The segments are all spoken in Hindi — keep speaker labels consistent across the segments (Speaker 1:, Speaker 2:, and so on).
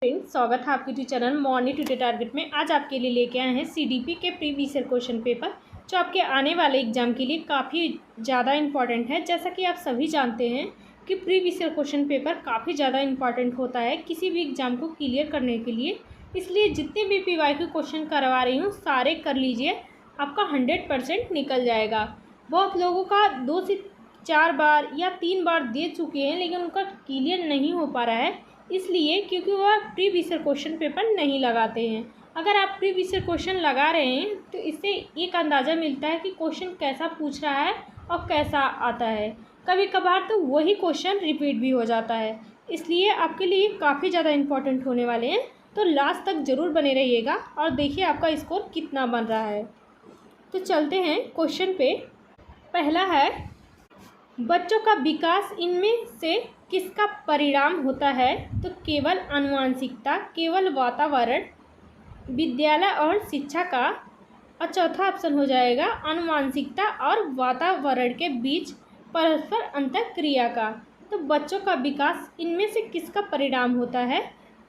Speaker 1: फ्रेंड्स, स्वागत है आपके YouTube channel morning today target में। आज आपके लिए लेके आए हैं सीडीपी के प्रीवियस ईयर क्वेश्चन पेपर, जो आपके आने वाले एग्जाम के लिए काफ़ी ज़्यादा इंपॉर्टेंट है। जैसा कि आप सभी जानते हैं कि प्रीवियस ईयर क्वेश्चन पेपर काफ़ी ज़्यादा इंपॉर्टेंट होता है किसी भी एग्जाम को क्लियर करने के लिए। इसलिए जितने भी PYQ क्वेश्चन करवा रही हूँ सारे कर लीजिए, आपका 100% निकल जाएगा। बहुत लोगों का 2 से 4 बार या 3 बार दे चुके हैं, लेकिन उनका क्लियर नहीं हो पा रहा है, इसलिए क्योंकि वह प्रीवियस ईयर क्वेश्चन पेपर नहीं लगाते हैं। अगर आप प्रीवियस ईयर क्वेश्चन लगा रहे हैं तो इससे एक अंदाज़ा मिलता है कि क्वेश्चन कैसा पूछ रहा है और कैसा आता है। कभी कभार तो वही क्वेश्चन रिपीट भी हो जाता है, इसलिए आपके लिए काफ़ी ज़्यादा इम्पोर्टेंट होने वाले हैं। तो लास्ट तक ज़रूर बने रहिएगा और देखिए आपका स्कोर कितना बन रहा है। तो चलते हैं क्वेश्चन पे। पहला है, बच्चों का विकास इनमें से किसका परिणाम होता है? तो केवल आनुवंशिकता, केवल वातावरण, विद्यालय और शिक्षा का। और चौथा ऑप्शन हो जाएगा आनुवंशिकता और वातावरण के बीच परस्पर अंतःक्रिया का। तो बच्चों का विकास इनमें से किसका परिणाम होता है?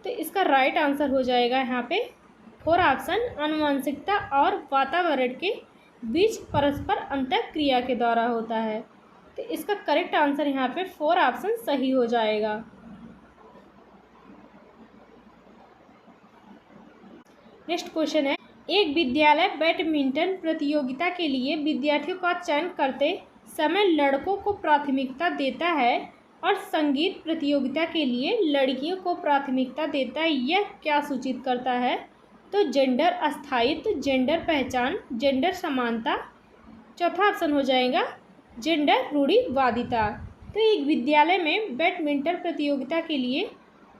Speaker 1: तो इसका राइट आंसर हो जाएगा यहाँ पे 4 ऑप्शन, आनुवंशिकता और वातावरण के बीच परस्पर अंतःक्रिया के द्वारा होता है। तो इसका करेक्ट आंसर यहाँ पे 4 ऑप्शन सही हो जाएगा। नेक्स्ट क्वेश्चन है, एक विद्यालय बैडमिंटन प्रतियोगिता के लिए विद्यार्थियों का चयन करते समय लड़कों को प्राथमिकता देता है और संगीत प्रतियोगिता के लिए लड़कियों को प्राथमिकता देता है। यह क्या सूचित करता है? तो जेंडर अस्थायित्व, जेंडर पहचान, जेंडर समानता। चौथा ऑप्शन हो जाएगा जेंडर रूढ़िवादिता। तो एक विद्यालय में बैडमिंटन प्रतियोगिता के लिए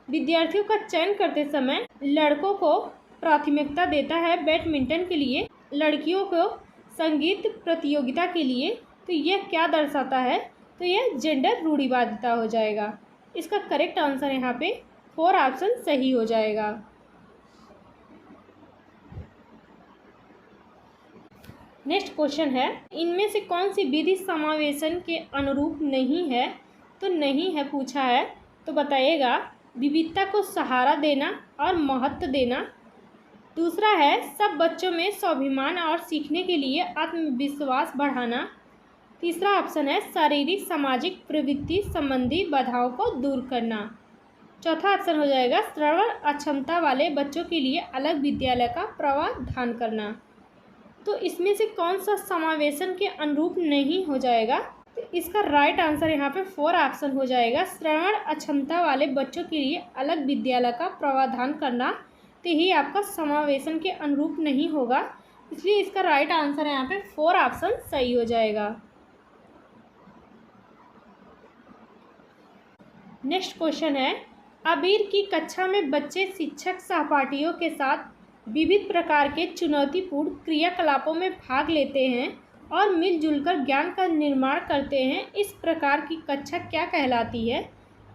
Speaker 1: विद्यार्थियों का चयन करते समय लड़कों को प्राथमिकता देता है बैडमिंटन के लिए, लड़कियों को संगीत प्रतियोगिता के लिए। तो यह क्या दर्शाता है? तो यह जेंडर रूढ़िवादिता हो जाएगा। इसका करेक्ट आंसर यहाँ पे 4 ऑप्शन सही हो जाएगा। नेक्स्ट क्वेश्चन है, इनमें से कौन सी विधि समावेशन के अनुरूप नहीं है? तो नहीं है पूछा है, तो बताइएगा। विविधता को सहारा देना और महत्व देना। दूसरा है सब बच्चों में स्वाभिमान और सीखने के लिए आत्मविश्वास बढ़ाना। तीसरा ऑप्शन है शारीरिक सामाजिक प्रवृत्ति संबंधी बाधाओं को दूर करना। चौथा ऑप्शन हो जाएगा श्रवण अक्षमता वाले बच्चों के लिए अलग विद्यालय का प्रावधान करना। तो इसमें से कौन सा समावेशन के अनुरूप नहीं हो जाएगा? तो इसका राइट आंसर यहाँ पे 4 ऑप्शन हो जाएगा, श्रवण अक्षमता वाले बच्चों के लिए अलग विद्यालय का प्रावधान करना। तो ही आपका समावेशन के अनुरूप नहीं होगा, इसलिए इसका राइट आंसर यहाँ पे 4 ऑप्शन सही हो जाएगा। नेक्स्ट क्वेश्चन है, अबीर की कक्षा में बच्चे शिक्षक सहपाठियों के साथ विविध प्रकार के चुनौतीपूर्ण क्रियाकलापों में भाग लेते हैं और मिलजुल कर ज्ञान का निर्माण करते हैं। इस प्रकार की कक्षा क्या कहलाती है?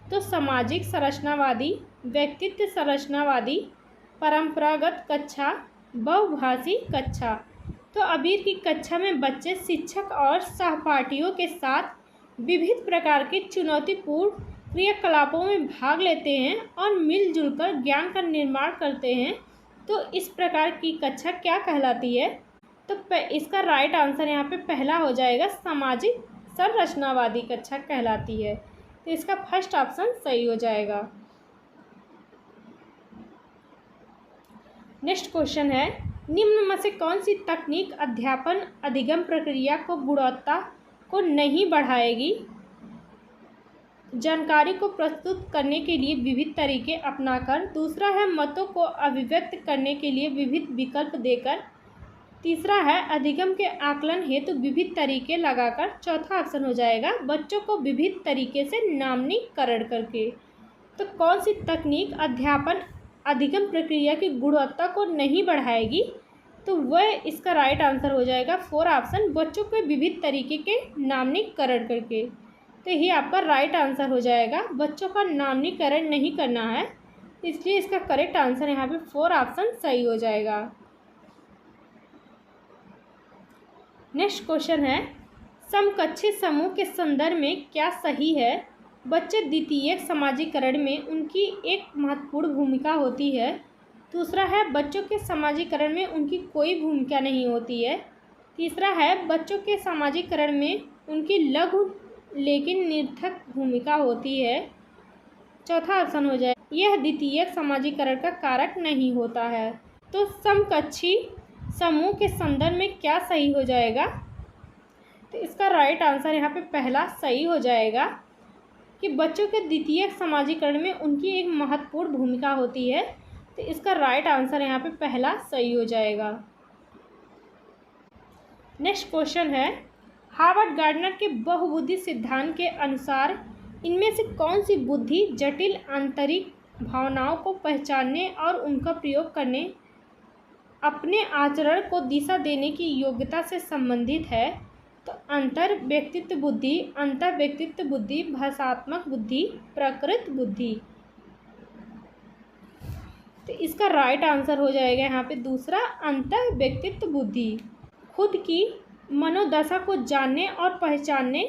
Speaker 1: तो सामाजिक संरचनावादी, व्यक्तित्व संरचनावादी, परंपरागत कक्षा, बहुभाषी कक्षा। तो अबीर की कक्षा में बच्चे शिक्षक और सहपाठियों के साथ विविध प्रकार के चुनौतीपूर्ण क्रियाकलापों में भाग लेते हैं और मिलजुल कर ज्ञान का निर्माण करते हैं। तो इस प्रकार की कक्षा क्या कहलाती है? तो इसका राइट आंसर यहाँ पे पहला हो जाएगा, सामाजिक संरचनावादी कक्षा कहलाती है। तो इसका फर्स्ट ऑप्शन सही हो जाएगा। नेक्स्ट क्वेश्चन है, निम्न में से कौन सी तकनीक अध्यापन अधिगम प्रक्रिया को गुणवत्ता को नहीं बढ़ाएगी? जानकारी को प्रस्तुत करने के लिए विविध तरीके अपनाकर। दूसरा है मतों को अभिव्यक्त करने के लिए विविध विकल्प देकर। तीसरा है अधिगम के आकलन हेतु विविध तरीके लगाकर। चौथा ऑप्शन हो जाएगा बच्चों को विविध तरीके से नामनीकरण करके। तो कौन सी तकनीक अध्यापन अधिगम प्रक्रिया की गुणवत्ता को नहीं बढ़ाएगी? तो वह इसका राइट आंसर हो जाएगा 4 ऑप्शन, बच्चों को विविध तरीके के नामनीकरण करके। तो ये आपका राइट आंसर हो जाएगा, बच्चों का नामनीकरण नहीं करना है, इसलिए इसका करेक्ट आंसर यहाँ पे 4 ऑप्शन सही हो जाएगा। नेक्स्ट क्वेश्चन है, समकक्षी समूह के संदर्भ में क्या सही है? बच्चे द्वितीयक समाजीकरण में उनकी एक महत्वपूर्ण भूमिका होती है। दूसरा है बच्चों के समाजीकरण में उनकी कोई भूमिका नहीं होती है। तीसरा है बच्चों के समाजीकरण में उनकी लघु लेकिन निरर्थक भूमिका होती है। चौथा ऑप्शन हो जाए यह द्वितीयक समाजीकरण का कारक नहीं होता है। तो समकक्षी समूह के संदर्भ में क्या सही हो जाएगा? तो इसका राइट आंसर यहाँ पे पहला सही हो जाएगा कि बच्चों के द्वितीयक समाजीकरण में उनकी एक महत्वपूर्ण भूमिका होती है। तो इसका राइट आंसर यहाँ पे पहला सही हो जाएगा। नेक्स्ट क्वेश्चन है, हार्वर्ड गार्डनर के बहुबुद्धि सिद्धांत के अनुसार इनमें से कौन सी बुद्धि जटिल आंतरिक भावनाओं को पहचानने और उनका प्रयोग करने, अपने आचरण को दिशा देने की योग्यता से संबंधित है? तो अंतर व्यक्तित्व बुद्धि, अंतर व्यक्तित्व बुद्धि, भाषात्मक बुद्धि, प्रकृत बुद्धि। तो इसका राइट आंसर हो जाएगा यहाँ पे दूसरा, अंतर व्यक्तित्व बुद्धि। खुद की मनोदशा को जानने और पहचानने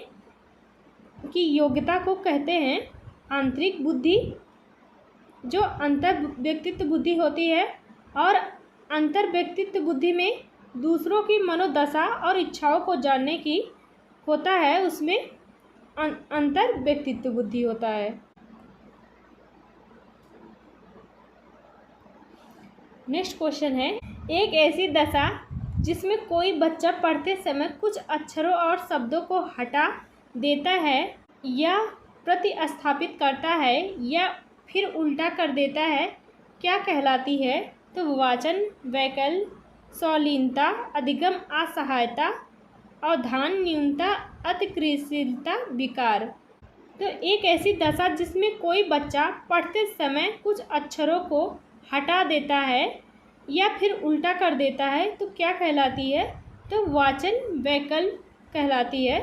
Speaker 1: की योग्यता को कहते हैं आंतरिक बुद्धि, जो अंतर व्यक्तित्व बुद्धि होती है। और अंतर व्यक्तित्व बुद्धि में दूसरों की मनोदशा और इच्छाओं को जानने की होता है, उसमें अंतर व्यक्तित्व बुद्धि होता है। नेक्स्ट क्वेश्चन है, एक ऐसी दशा जिसमें कोई बच्चा पढ़ते समय कुछ अक्षरों और शब्दों को हटा देता है या प्रतिस्थापित करता है या फिर उल्टा कर देता है, क्या कहलाती है? तो वाचन वैकल्य, शालीनता, अधिगम असहायता, अवधान न्यूनता, अतिक्रियाशीलता, विकार। तो एक ऐसी दशा जिसमें कोई बच्चा पढ़ते समय कुछ अक्षरों को हटा देता है या फिर उल्टा कर देता है, तो क्या कहलाती है? तो वाचन वैकल्य कहलाती है,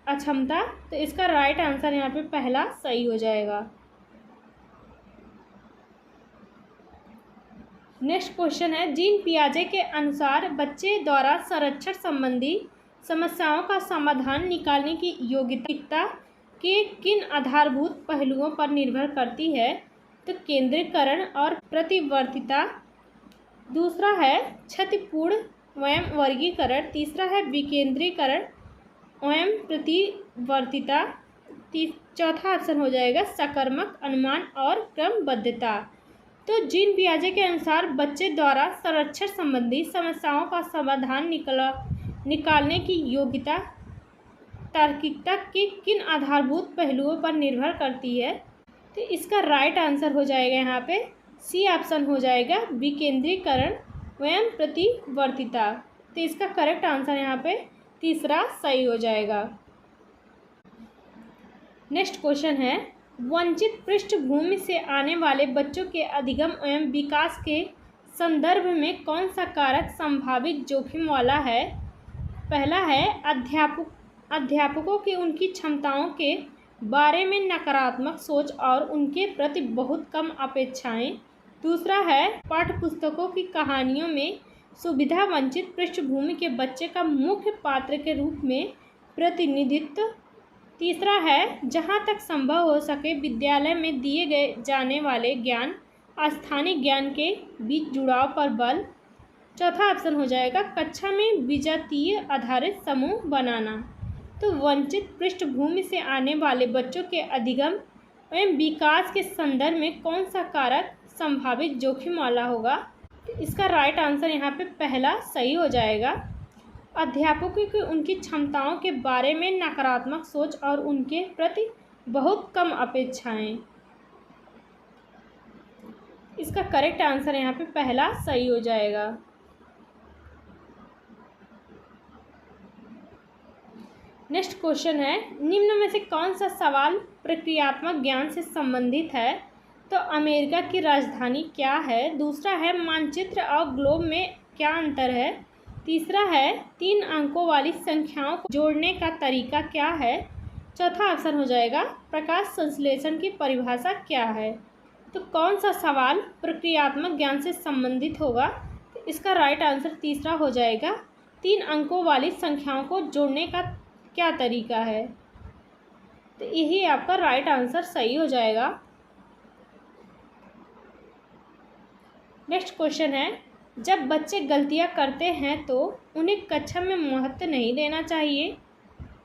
Speaker 1: अक्षमता। तो इसका राइट आंसर यहाँ पे पहला सही हो जाएगा। नेक्स्ट क्वेश्चन है, जीन पियाजे के अनुसार बच्चे द्वारा संरक्षण संबंधी समस्याओं का समाधान निकालने की योग्यता के किन आधारभूत पहलुओं पर निर्भर करती है? तो केंद्रीकरण और प्रतिवर्तिता। दूसरा है क्षतिपूर्ण एवं वर्गीकरण। तीसरा है विकेंद्रीकरण एवं प्रतिवर्तिता। चौथा ऑप्शन हो जाएगा सकर्मक अनुमान और क्रमबद्धता। तो जीन पियाजे के अनुसार बच्चे द्वारा संरक्षण संबंधी समस्याओं का समाधान निकालने की योग्यता तार्किकता के किन आधारभूत पहलुओं पर निर्भर करती है? तो इसका राइट आंसर हो जाएगा यहाँ पे सी ऑप्शन हो जाएगा, विकेंद्रीकरण एवं प्रतिवर्तिता। तो इसका करेक्ट आंसर यहाँ पे तीसरा सही हो जाएगा। नेक्स्ट क्वेश्चन है, वंचित पृष्ठभूमि से आने वाले बच्चों के अधिगम एवं विकास के संदर्भ में कौन सा कारक संभावित जोखिम वाला है? पहला है अध्यापकों की उनकी क्षमताओं के बारे में नकारात्मक सोच और उनके प्रति बहुत कम अपेक्षाएं। दूसरा है पाठ्यपुस्तकों की कहानियों में सुविधा वंचित पृष्ठभूमि के बच्चे का मुख्य पात्र के रूप में प्रतिनिधित्व। तीसरा है जहां तक संभव हो सके विद्यालय में दिए गए जाने वाले ज्ञान स्थानीय ज्ञान के बीच जुड़ाव पर बल। चौथा ऑप्शन हो जाएगा कक्षा में विजातीय आधारित समूह बनाना। तो वंचित पृष्ठभूमि से आने वाले बच्चों के अधिगम एवं विकास के संदर्भ में कौन सा कारक संभावित जोखिम वाला होगा? तो इसका राइट आंसर यहाँ पे पहला सही हो जाएगा, अध्यापकों की उनकी क्षमताओं के बारे में नकारात्मक सोच और उनके प्रति बहुत कम अपेक्षाएं। इसका करेक्ट आंसर यहाँ पे पहला सही हो जाएगा। नेक्स्ट क्वेश्चन है, निम्न में से कौन सा सवाल प्रक्रियात्मक ज्ञान से संबंधित है? तो अमेरिका की राजधानी क्या है? दूसरा है मानचित्र और ग्लोब में क्या अंतर है? तीसरा है 3 अंकों वाली संख्याओं को जोड़ने का तरीका क्या है? चौथा ऑप्शन हो जाएगा प्रकाश संश्लेषण की परिभाषा क्या है? तो कौन सा सवाल प्रक्रियात्मक ज्ञान से संबंधित होगा? तो इसका राइट आंसर तीसरा हो जाएगा, 3 अंकों वाली संख्याओं को जोड़ने का क्या तरीका है। तो यही आपका राइट आंसर सही हो जाएगा। नेक्स्ट क्वेश्चन है, जब बच्चे गलतियां करते हैं तो उन्हें कक्षा में महत्व नहीं देना चाहिए।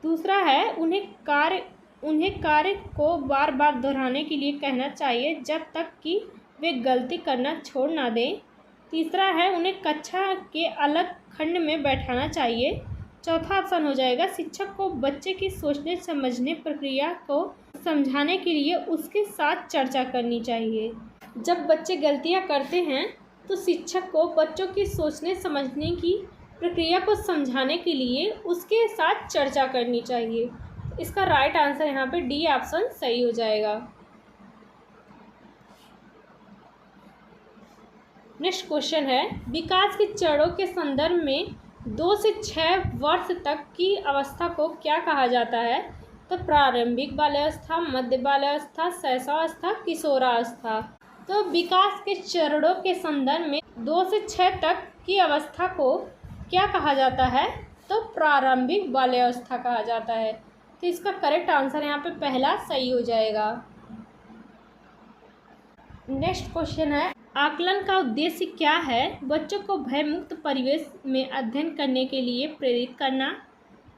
Speaker 1: दूसरा है, उन्हें कार्य को बार बार दोहराने के लिए कहना चाहिए जब तक कि वे गलती करना छोड़ ना दें। तीसरा है, उन्हें कक्षा के अलग खंड में बैठाना चाहिए। चौथा ऑप्शन हो जाएगा, शिक्षक को बच्चे की सोचने समझने प्रक्रिया को समझाने के लिए उसके साथ चर्चा करनी चाहिए। जब बच्चे गलतियां करते हैं तो शिक्षक को बच्चों की सोचने समझने की प्रक्रिया को समझाने के लिए उसके साथ चर्चा करनी चाहिए। इसका राइट आंसर यहाँ पे डी ऑप्शन सही हो जाएगा। नेक्स्ट क्वेश्चन है, विकास के चरणों के संदर्भ में 2 से 6 वर्ष तक की अवस्था को क्या कहा जाता है? तो प्रारंभिक बाल्यावस्था, मध्य बाल्यावस्था, शैशवावस्था, किशोरावस्था। तो विकास के चरणों के संदर्भ में 2 से 6 तक की अवस्था को क्या कहा जाता है? तो प्रारंभिक बाल्यावस्था कहा जाता है। तो इसका करेक्ट आंसर यहाँ पे पहला सही हो जाएगा। नेक्स्ट क्वेश्चन है, आकलन का उद्देश्य क्या है? बच्चों को भयमुक्त परिवेश में अध्ययन करने के लिए प्रेरित करना।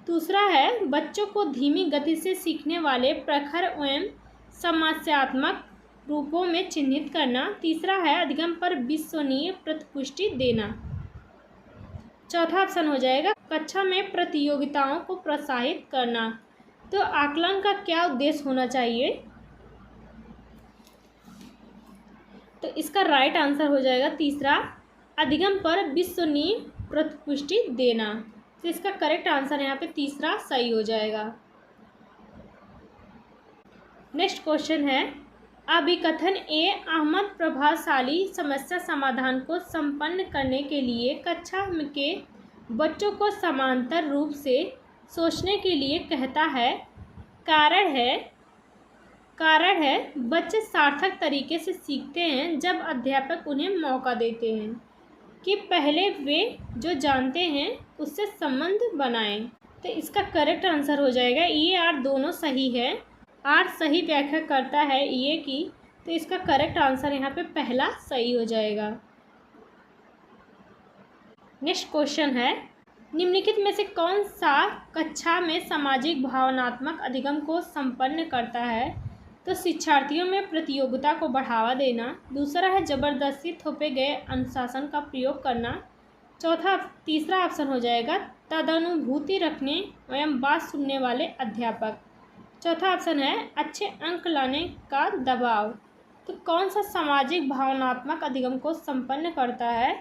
Speaker 1: दूसरा है, बच्चों को धीमी गति से सीखने वाले प्रखर एवं समस्यात्मक रूपों में चिन्हित करना। तीसरा है, अधिगम पर विश्वसनीय प्रतिपुष्टि देना। चौथा ऑप्शन हो जाएगा, कक्षा में प्रतियोगिताओं को प्रोत्साहित करना। तो आकलन का क्या उद्देश्य होना चाहिए? तो इसका राइट आंसर हो जाएगा तीसरा, अधिगम पर विश्वसनीय प्रतिपुष्टि देना। तो इसका करेक्ट आंसर यहाँ पे तीसरा सही हो जाएगा। नेक्स्ट क्वेश्चन है, अभिकथन ए अहमद प्रभावशाली समस्या समाधान को संपन्न करने के लिए कक्षा के बच्चों को समांतर रूप से सोचने के लिए कहता है। कारण है बच्चे सार्थक तरीके से सीखते हैं जब अध्यापक उन्हें मौका देते हैं कि पहले वे जो जानते हैं उससे संबंध बनाएं। तो इसका करेक्ट आंसर हो जाएगा ये आर दोनों सही है। आर सही व्याख्या करता है ये की, तो इसका करेक्ट आंसर यहाँ पे पहला सही हो जाएगा। नेक्स्ट क्वेश्चन है, निम्नलिखित में से कौन सा कक्षा में सामाजिक भावनात्मक अधिगम को संपन्न करता है? तो शिक्षार्थियों में प्रतियोगिता को बढ़ावा देना। दूसरा है, जबरदस्ती थोपे गए अनुशासन का प्रयोग करना। तीसरा ऑप्शन हो जाएगा, तदनुभूति रखने एवं बात सुनने वाले अध्यापक। चौथा ऑप्शन है, अच्छे अंक लाने का दबाव। तो कौन सा सामाजिक भावनात्मक अधिगम को संपन्न करता है?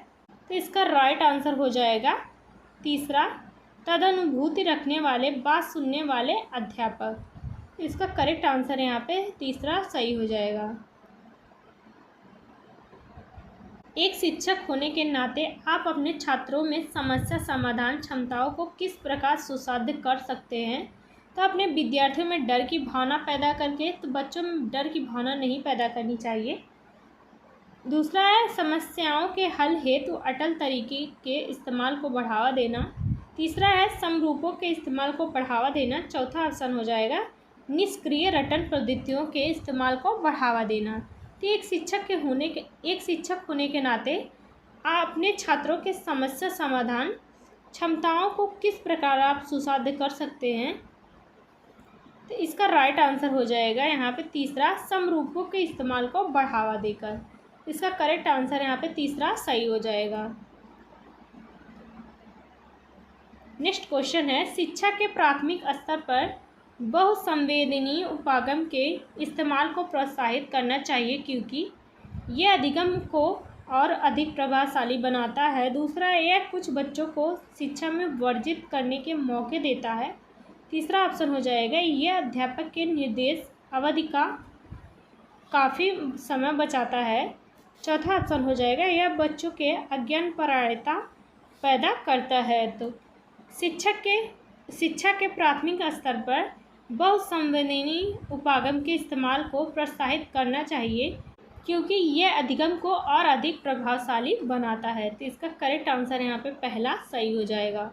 Speaker 1: तो इसका राइट आंसर हो जाएगा तीसरा, तदनुभूति रखने वाले बात सुनने वाले अध्यापक। इसका करेक्ट आंसर यहाँ पे तीसरा सही हो जाएगा। एक शिक्षक होने के नाते आप अपने छात्रों में समस्या समाधान क्षमताओं को किस प्रकार सुसाध्य कर सकते हैं? तो अपने विद्यार्थियों में डर की भावना पैदा करके, तो बच्चों में डर की भावना नहीं पैदा करनी चाहिए। दूसरा है, समस्याओं के हल हेतु अटल तरीके के इस्तेमाल को बढ़ावा देना। तीसरा है, समरूपों के इस्तेमाल को बढ़ावा देना। चौथा ऑप्शन हो जाएगा, निष्क्रिय रटन पद्धतियों के इस्तेमाल को बढ़ावा देना। तो एक शिक्षक होने के नाते आप अपने छात्रों के समस्या समाधान क्षमताओं को किस प्रकार आप सुसाध्य कर सकते हैं? तो इसका राइट आंसर हो जाएगा यहाँ पे तीसरा, समरूपों के इस्तेमाल को बढ़ावा देकर। इसका करेक्ट आंसर यहाँ पे तीसरा सही हो जाएगा। नेक्स्ट क्वेश्चन है, शिक्षा के प्राथमिक स्तर पर बहुसंवेदनीय उपागम के इस्तेमाल को प्रोत्साहित करना चाहिए क्योंकि यह अधिगम को और अधिक प्रभावशाली बनाता है। दूसरा, यह कुछ बच्चों को शिक्षा में वर्जित करने के मौके देता है। तीसरा ऑप्शन हो जाएगा, यह अध्यापक के निर्देश अवधि का काफ़ी समय बचाता है। चौथा ऑप्शन हो जाएगा, यह बच्चों के अज्ञानपरायणता पैदा करता है। तो शिक्षा के प्राथमिक स्तर पर बहुसंवेदनीय उपागम के इस्तेमाल को प्रोत्साहित करना चाहिए क्योंकि यह अधिगम को और अधिक प्रभावशाली बनाता है। तो इसका करेक्ट आंसर यहाँ पे पहला सही हो जाएगा।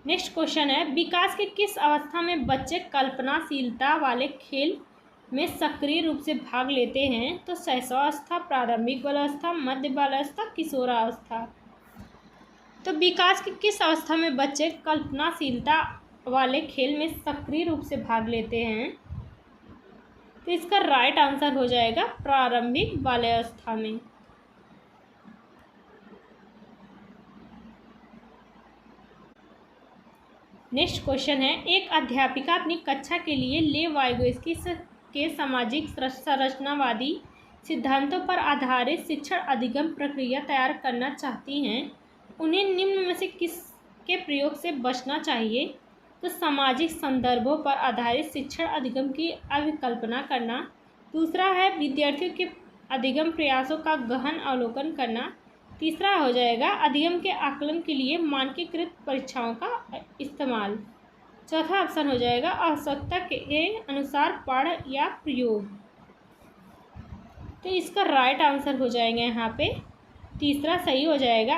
Speaker 1: नेक्स्ट क्वेश्चन है, विकास के किस अवस्था में बच्चे कल्पनाशीलता वाले खेल में सक्रिय रूप से भाग लेते हैं? तो शैशवावस्था, प्रारंभिक बाल्यावस्था, मध्य बाल्यावस्था, किशोरावस्था। तो विकास की किस अवस्था में बच्चे कल्पनाशीलता वाले खेल में सक्रिय रूप से भाग लेते हैं? तो इसका राइट आंसर हो जाएगा प्रारंभिक बाल्यावस्था में। नेक्स्ट क्वेश्चन है, एक अध्यापिका अपनी कक्षा के लिए लेव वाइगोत्स्की के सामाजिक संरचनावादी सिद्धांतों पर आधारित शिक्षण अधिगम प्रक्रिया तैयार करना चाहती हैं। उन्हें निम्न में से किसके प्रयोग से बचना चाहिए? तो सामाजिक संदर्भों पर आधारित शिक्षण अधिगम की अभिकल्पना करना। दूसरा है विद्यार्थियों के अधिगम प्रयासों का गहन अवलोकन करना। तीसरा हो जाएगा अधिगम के आकलन के लिए मानकीकृत परीक्षाओं का इस्तेमाल। चौथा ऑप्शन हो जाएगा आवश्यकता के अनुसार पाठ या प्रयोग। तो इसका राइट आंसर हो जाएगा यहाँ पे तीसरा सही हो जाएगा।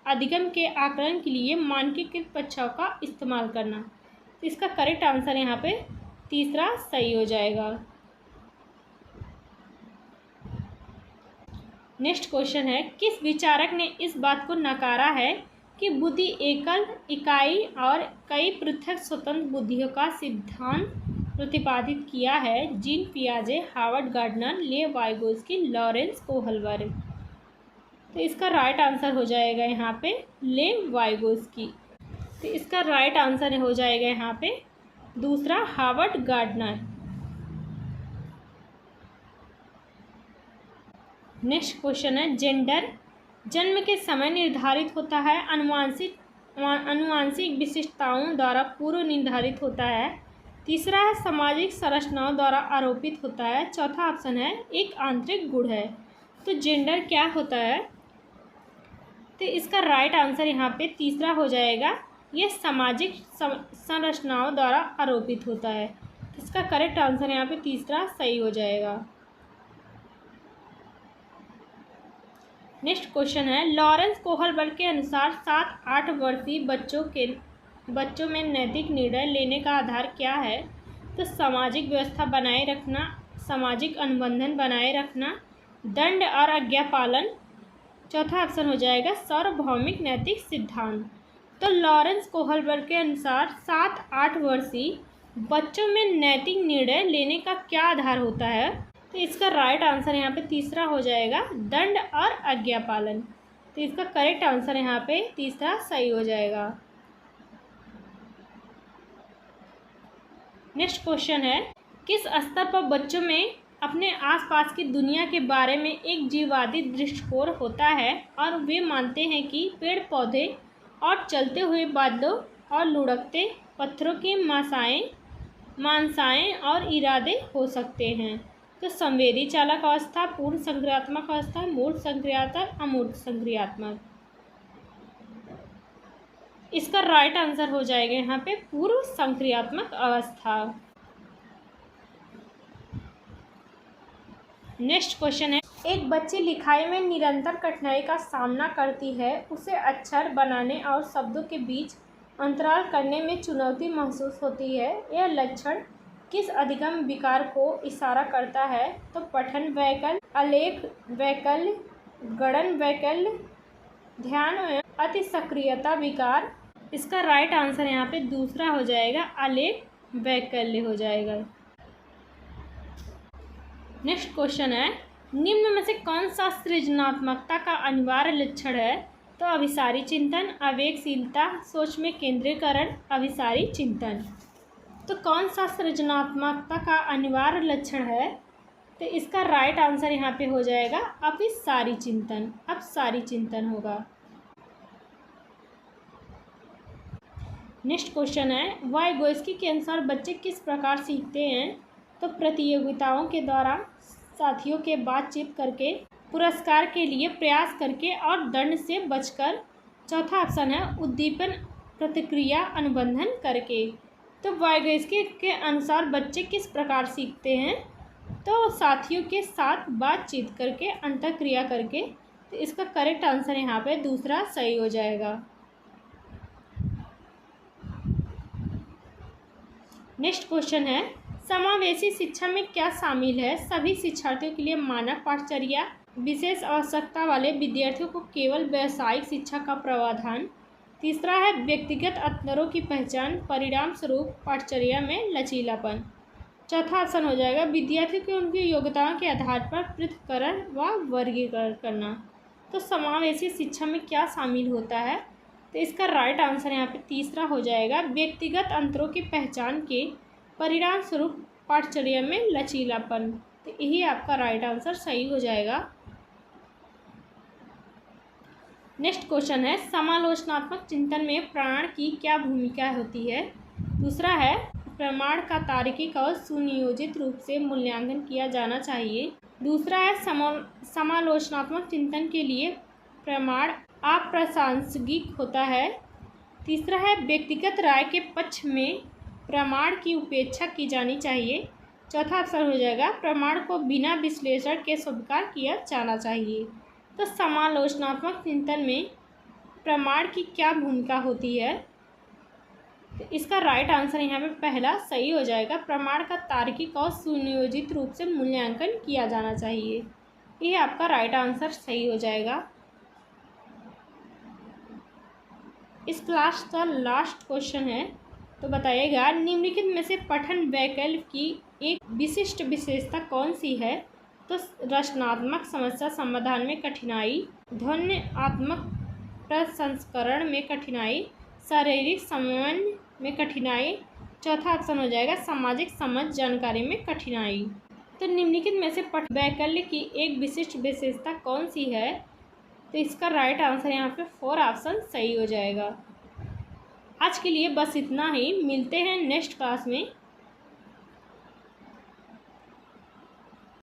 Speaker 1: अधिगम के आकलन के लिए मानकीकृत परीक्षाओं का इस्तेमाल करना। तो इसका करेक्ट आंसर यहाँ पे तीसरा सही हो जाएगा। नेक्स्ट क्वेश्चन है, किस विचारक ने इस बात को नकारा है कि बुद्धि एकल इकाई और कई पृथक स्वतंत्र बुद्धियों का सिद्धांत प्रतिपादित किया है? जीन पियाजे, Howard Gardner, Lev Vygotsky, Lawrence Kohlberg. तो इसका राइट आंसर हो जाएगा यहाँ पे लेव वाइगोत्स्की। तो इसका राइट आंसर हो जाएगा यहाँ पे दूसरा हार्वर्ड गार्डनर। नेक्स्ट क्वेश्चन है, जेंडर जन्म के समय निर्धारित होता है, अनुवांशिक विशिष्टताओं द्वारा पूर्व निर्धारित होता है। तीसरा है सामाजिक संरचनाओं द्वारा आरोपित होता है। चौथा ऑप्शन है एक आंतरिक गुण है। तो जेंडर क्या होता है? तो इसका राइट आंसर यहाँ पे तीसरा हो जाएगा, यह सामाजिक संरचनाओं द्वारा आरोपित होता है। इसका करेक्ट आंसर यहाँ पे तीसरा सही हो जाएगा। नेक्स्ट क्वेश्चन है, लॉरेंस कोहलबर्ग के अनुसार 7-8 वर्षीय बच्चों में नैतिक निर्णय लेने का आधार क्या है? तो सामाजिक व्यवस्था बनाए रखना, सामाजिक अनुबंधन बनाए रखना, दंड और आज्ञा पालन। चौथा ऑप्शन हो जाएगा सार्वभौमिक नैतिक सिद्धांत। तो लॉरेंस कोहलबर्ग के अनुसार 7-8 वर्षीय बच्चों में नैतिक निर्णय लेने का क्या आधार होता है? तो इसका राइट आंसर यहाँ पे तीसरा हो जाएगा दंड और आज्ञा पालन। तो इसका करेक्ट आंसर यहाँ पे तीसरा सही हो जाएगा। नेक्स्ट क्वेश्चन है, किस स्तर पर बच्चों में अपने आसपास की दुनिया के बारे में एक जीववादी दृष्टिकोण होता है और वे मानते हैं कि पेड़ पौधे और चलते हुए बादलों और लुढ़कते पत्थरों की मानसाएं और इरादे हो सकते हैं? तो संवेदी चालक अवस्था, पूर्ण संक्रियात्मक अवस्था, मूर्त संक्रियात्मक, अमूर्त संक्रियात्मक। इसका राइट आंसर हो जाएगा यहाँ पे पूर्व संक्रियात्मक अवस्था। नेक्स्ट क्वेश्चन है, एक बच्ची लिखाई में निरंतर कठिनाई का सामना करती है। उसे अक्षर बनाने और शब्दों के बीच अंतराल करने में चुनौती महसूस होती है। यह लक्षण किस अधिगम विकार को इशारा करता है? तो पठन वैकल्य, आलेख वैकल्य, गणन वैकल्य, ध्यान अति सक्रियता विकार। इसका राइट आंसर यहाँ पे दूसरा हो जाएगा आलेख वैकल्य हो जाएगा। नेक्स्ट क्वेश्चन है, निम्न में से कौन सा सृजनात्मकता का अनिवार्य लक्षण है? तो अभिसारी चिंतन, आवेगशीलता, सोच में केंद्रीकरण, अभिसारी चिंतन। तो कौन सा सृजनात्मकता का अनिवार्य लक्षण है? तो इसका राइट आंसर यहाँ पे हो जाएगा अभिसारी चिंतन। अपसारी चिंतन होगा। नेक्स्ट क्वेश्चन है, वाइगोत्स्की के अनुसार बच्चे किस प्रकार सीखते हैं? तो प्रतियोगिताओं के द्वारा, साथियों के बातचीत करके, पुरस्कार के लिए प्रयास करके और दंड से बचकर। चौथा ऑप्शन है उद्दीपन प्रतिक्रिया अनुबंधन करके। तो वाइगोत्स्की के अनुसार बच्चे किस प्रकार सीखते हैं? तो साथियों के साथ बातचीत करके, अंतःक्रिया करके। तो इसका करेक्ट आंसर यहाँ पे दूसरा सही हो जाएगा। नेक्स्ट क्वेश्चन है, समावेशी शिक्षा में क्या शामिल है? सभी शिक्षार्थियों के लिए मानक पाठचर्या, विशेष आवश्यकता वाले विद्यार्थियों को केवल व्यावसायिक शिक्षा का प्रावधान। तीसरा है व्यक्तिगत अंतरों की पहचान, परिणाम स्वरूप पाठचर्या में लचीलापन। चौथा ऑप्शन हो जाएगा विद्यार्थियों की उनकी योग्यताओं के आधार पर पृथक्करण व वर्गीकरण करना। तो समावेशी शिक्षा में क्या शामिल होता है? तो इसका राइट आंसर यहाँ पे तीसरा हो जाएगा व्यक्तिगत अंतरों की पहचान के परिणाम स्वरूप पाठचर्या में लचीलापन। तो यही आपका राइट आंसर सही हो जाएगा। नेक्स्ट क्वेश्चन है, समालोचनात्मक चिंतन में प्रमाण की क्या भूमिका होती है? दूसरा है प्रमाण का तार्किक और सुनियोजित रूप से मूल्यांकन किया जाना चाहिए। दूसरा है समालोचनात्मक चिंतन के लिए प्रमाण अप्रासंगिक होता है। तीसरा है व्यक्तिगत राय के पक्ष में प्रमाण की उपेक्षा की जानी चाहिए। चौथा ऑप्शन हो जाएगा प्रमाण को बिना विश्लेषण के स्वीकार किया जाना चाहिए। तो समालोचनात्मक चिंतन में प्रमाण की क्या भूमिका होती है? तो इसका राइट आंसर यहाँ पे पहला सही हो जाएगा, प्रमाण का तार्किक और सुनियोजित रूप से मूल्यांकन किया जाना चाहिए। ये आपका राइट आंसर सही हो जाएगा। इस क्लास का लास्ट क्वेश्चन है, तो बताइएगा निम्नलिखित में से पठन वैकल्प की एक विशिष्ट विशेषता कौन सी है? तो रचनात्मक समस्या समाधान में कठिनाई, ध्वन्यात्मक प्रसंस्करण में कठिनाई, शारीरिक समन्वय में कठिनाई। चौथा ऑप्शन हो जाएगा सामाजिक समझ जानकारी में कठिनाई। तो निम्नलिखित में से पठन वैकल्प की एक विशिष्ट विशेषता कौन सी है? तो इसका राइट आंसर यहाँ पे 4 ऑप्शन सही हो जाएगा। आज के लिए बस इतना ही, मिलते हैं नेक्स्ट क्लास में।